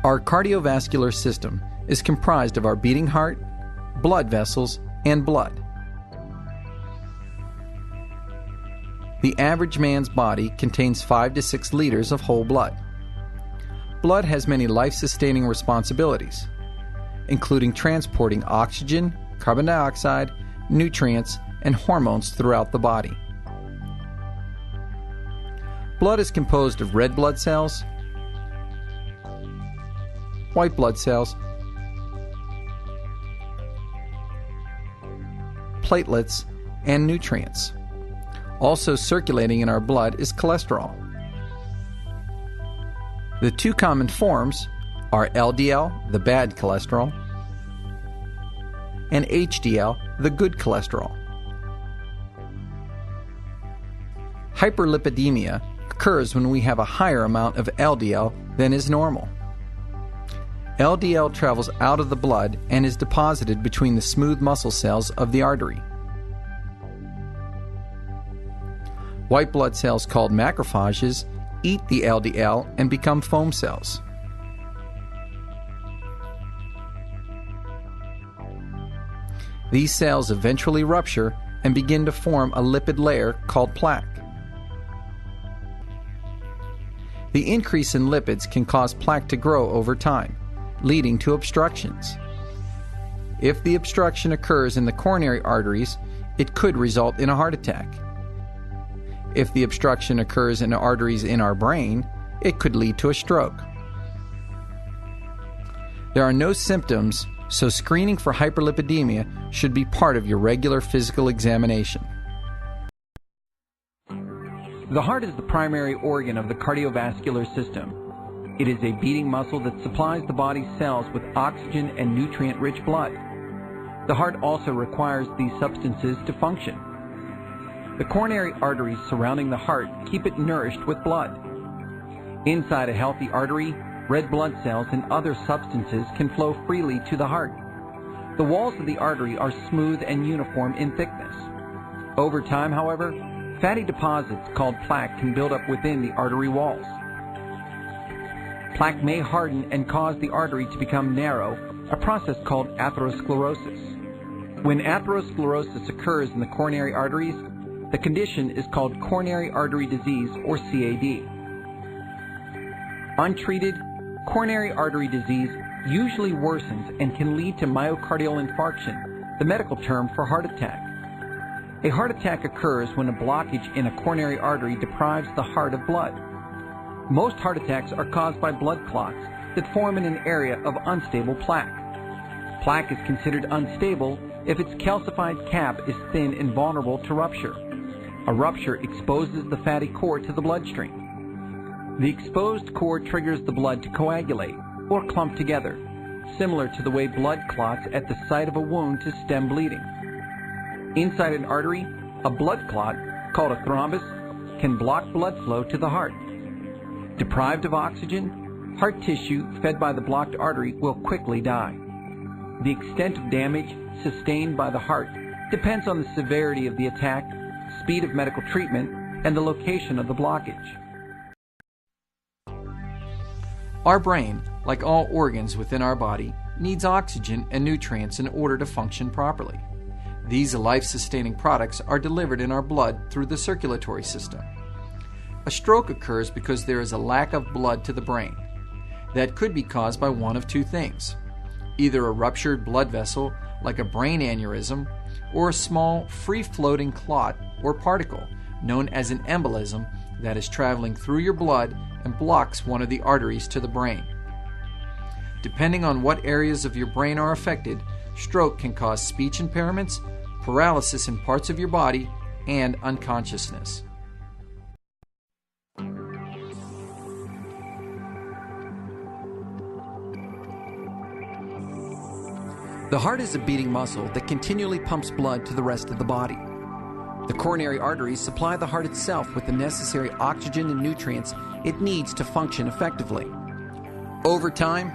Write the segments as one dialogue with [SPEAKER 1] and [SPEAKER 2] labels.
[SPEAKER 1] Our cardiovascular system is comprised of our beating heart, blood vessels, and blood. The average man's body contains 5 to 6 liters of whole blood. Blood has many life-sustaining responsibilities, including transporting oxygen, carbon dioxide, nutrients, and hormones throughout the body. Blood is composed of red blood cells, white blood cells, platelets, and nutrients. Also circulating in our blood is cholesterol. The two common forms are LDL, the bad cholesterol, and HDL, the good cholesterol. Hyperlipidemia occurs when we have a higher amount of LDL than is normal. LDL travels out of the blood and is deposited between the smooth muscle cells of the artery. White blood cells called macrophages eat the LDL and become foam cells. These cells eventually rupture and begin to form a lipid layer called plaque. The increase in lipids can cause plaque to grow over time, leading to obstructions. If the obstruction occurs in the coronary arteries, it could result in a heart attack. If the obstruction occurs in arteries in our brain, it could lead to a stroke. There are no symptoms, so screening for hyperlipidemia should be part of your regular physical examination.
[SPEAKER 2] The heart is the primary organ of the cardiovascular system. It is a beating muscle that supplies the body's cells with oxygen and nutrient-rich blood. The heart also requires these substances to function. The coronary arteries surrounding the heart keep it nourished with blood. Inside a healthy artery, red blood cells and other substances can flow freely to the heart. The walls of the artery are smooth and uniform in thickness. Over time, however, fatty deposits called plaque can build up within the artery walls. Plaque may harden and cause the artery to become narrow, a process called atherosclerosis. When atherosclerosis occurs in the coronary arteries, the condition is called coronary artery disease, or CAD. Untreated, coronary artery disease usually worsens and can lead to myocardial infarction, the medical term for heart attack. A heart attack occurs when a blockage in a coronary artery deprives the heart of blood. Most heart attacks are caused by blood clots that form in an area of unstable plaque. Plaque is considered unstable if its calcified cap is thin and vulnerable to rupture. A rupture exposes the fatty core to the bloodstream. The exposed core triggers the blood to coagulate or clump together, similar to the way blood clots at the site of a wound to stem bleeding. Inside an artery, a blood clot, called a thrombus, can block blood flow to the heart. Deprived of oxygen, heart tissue fed by the blocked artery will quickly die. The extent of damage sustained by the heart depends on the severity of the attack, speed of medical treatment, and the location of the blockage.
[SPEAKER 1] Our brain, like all organs within our body, needs oxygen and nutrients in order to function properly. These life-sustaining products are delivered in our blood through the circulatory system. A stroke occurs because there is a lack of blood to the brain. That could be caused by one of two things: either a ruptured blood vessel, like a brain aneurysm, or a small, free-floating clot or particle, known as an embolism, that is traveling through your blood and blocks one of the arteries to the brain. Depending on what areas of your brain are affected, stroke can cause speech impairments, paralysis in parts of your body, and unconsciousness. The heart is a beating muscle that continually pumps blood to the rest of the body. The coronary arteries supply the heart itself with the necessary oxygen and nutrients it needs to function effectively. Over time,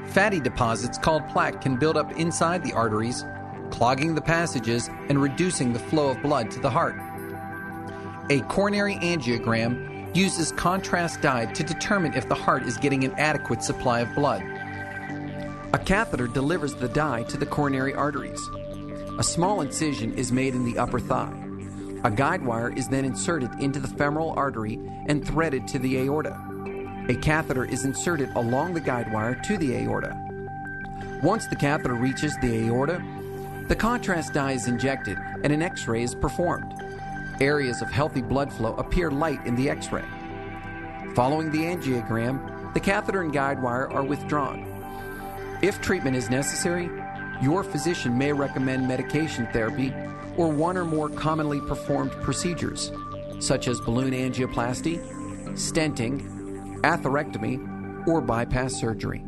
[SPEAKER 1] fatty deposits called plaque can build up inside the arteries, clogging the passages and reducing the flow of blood to the heart. A coronary angiogram uses contrast dye to determine if the heart is getting an adequate supply of blood.
[SPEAKER 2] A catheter delivers the dye to the coronary arteries. A small incision is made in the upper thigh. A guide wire is then inserted into the femoral artery and threaded to the aorta. A catheter is inserted along the guide wire to the aorta. Once the catheter reaches the aorta, the contrast dye is injected and an X-ray is performed. Areas of healthy blood flow appear light in the X-ray. Following the angiogram, the catheter and guide wire are withdrawn. If treatment is necessary, your physician may recommend medication therapy or one or more commonly performed procedures, such as balloon angioplasty, stenting, atherectomy, or bypass surgery.